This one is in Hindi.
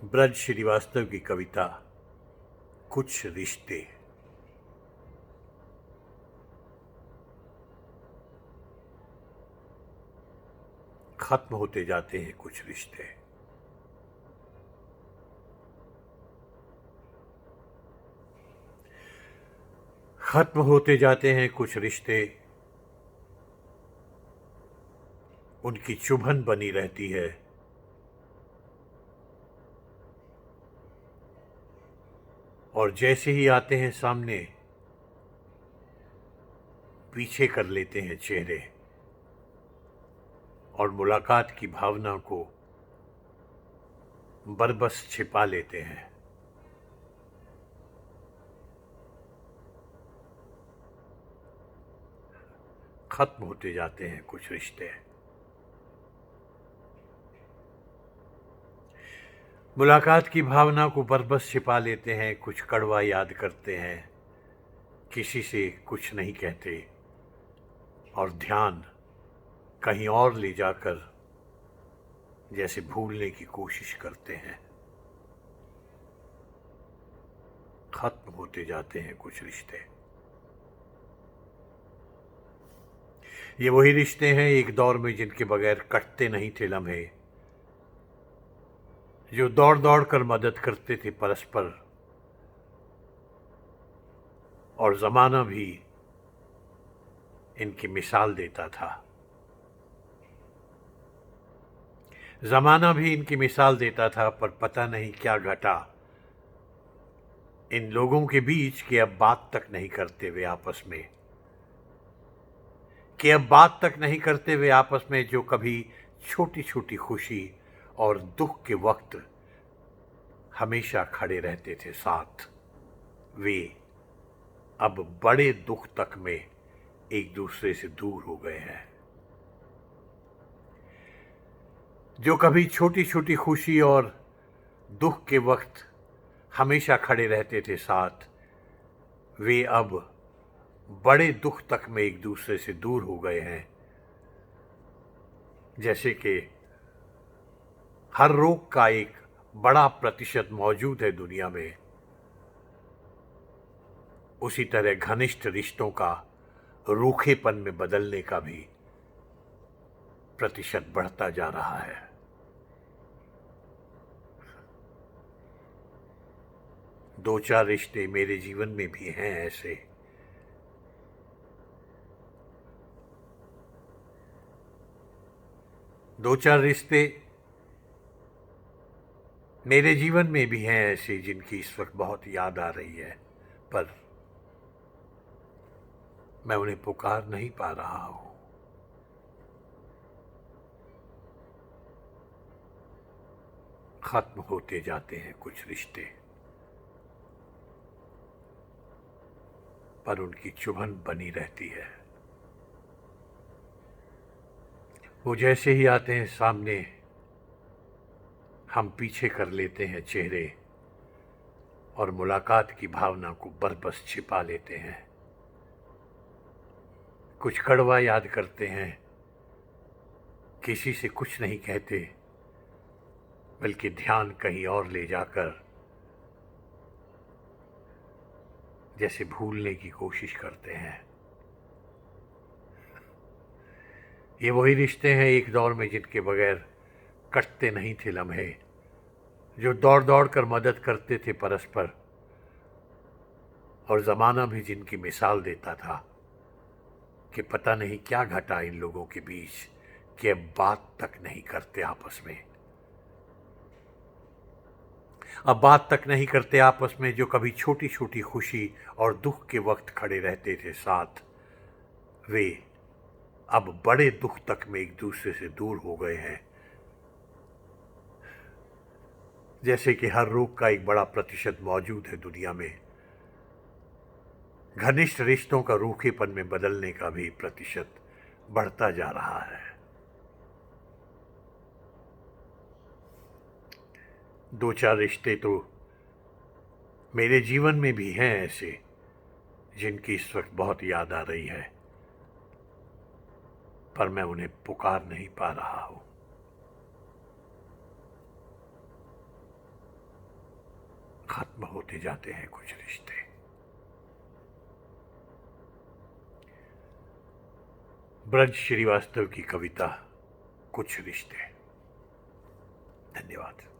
ब्रज श्रीवास्तव की कविता कुछ रिश्ते। खत्म होते जाते हैं कुछ रिश्ते, खत्म होते जाते हैं कुछ रिश्ते। उनकी चुभन बनी रहती है, और जैसे ही आते हैं सामने पीछे कर लेते हैं चेहरे, और मुलाकात की भावना को बरबस छिपा लेते हैं। खत्म होते जाते हैं कुछ रिश्ते। मुलाकात की भावना को बरबस छिपा लेते हैं, कुछ कड़वा याद करते हैं, किसी से कुछ नहीं कहते, और ध्यान कहीं और ले जाकर जैसे भूलने की कोशिश करते हैं। खत्म होते जाते हैं कुछ रिश्ते। ये वही रिश्ते हैं एक दौर में जिनके बगैर कटते नहीं थे लम्हे, जो दौड़ दौड़ कर मदद करते थे परस्पर, और जमाना भी इनकी मिसाल देता था। जमाना भी इनकी मिसाल देता था, पर पता नहीं क्या घटा इन लोगों के बीच कि अब बात तक नहीं करते वे आपस में, कि अब बात तक नहीं करते वे आपस में, जो कभी छोटी छोटी खुशी और दुख के वक्त हमेशा खड़े रहते थे साथ। वे अब बड़े दुख तक में एक दूसरे से दूर हो गए हैं। जो कभी छोटी छोटी खुशी और दुख के वक्त हमेशा खड़े रहते थे साथ, वे अब बड़े दुख तक में एक दूसरे से दूर हो गए हैं। जैसे कि हर रोग का एक बड़ा प्रतिशत मौजूद है दुनिया में, उसी तरह घनिष्ठ रिश्तों का रूखेपन में बदलने का भी प्रतिशत बढ़ता जा रहा है। दो चार रिश्ते मेरे जीवन में भी हैं ऐसे, दो चार रिश्ते मेरे जीवन में भी हैं ऐसे जिनकी इस वक्त बहुत याद आ रही है, पर मैं उन्हें पुकार नहीं पा रहा हूं। खत्म होते जाते हैं कुछ रिश्ते, पर उनकी चुभन बनी रहती है। वो जैसे ही आते हैं सामने हम पीछे कर लेते हैं चेहरे, और मुलाकात की भावना को बरबस छिपा लेते हैं। कुछ कड़वा याद करते हैं, किसी से कुछ नहीं कहते, बल्कि ध्यान कहीं और ले जाकर जैसे भूलने की कोशिश करते हैं। ये वही रिश्ते हैं एक दौर में जिनके बगैर कटते नहीं थे लम्हे, जो दौड़ दौड़ कर मदद करते थे परस्पर, और जमाना भी जिनकी मिसाल देता था कि पता नहीं क्या घटा इन लोगों के बीच कि अब बात तक नहीं करते आपस में। अब बात तक नहीं करते आपस में, जो कभी छोटी छोटी खुशी और दुख के वक्त खड़े रहते थे साथ, वे अब बड़े दुख तक में एक दूसरे से दूर हो गए हैं। जैसे कि हर रोग का एक बड़ा प्रतिशत मौजूद है दुनिया में, घनिष्ठ रिश्तों का रूखेपन में बदलने का भी प्रतिशत बढ़ता जा रहा है। दो चार रिश्ते तो मेरे जीवन में भी हैं ऐसे जिनकी इस वक्त बहुत याद आ रही है, पर मैं उन्हें पुकार नहीं पा रहा हूं। खत्म होते जाते हैं कुछ रिश्ते। ब्रज श्रीवास्तव की कविता कुछ रिश्ते। धन्यवाद।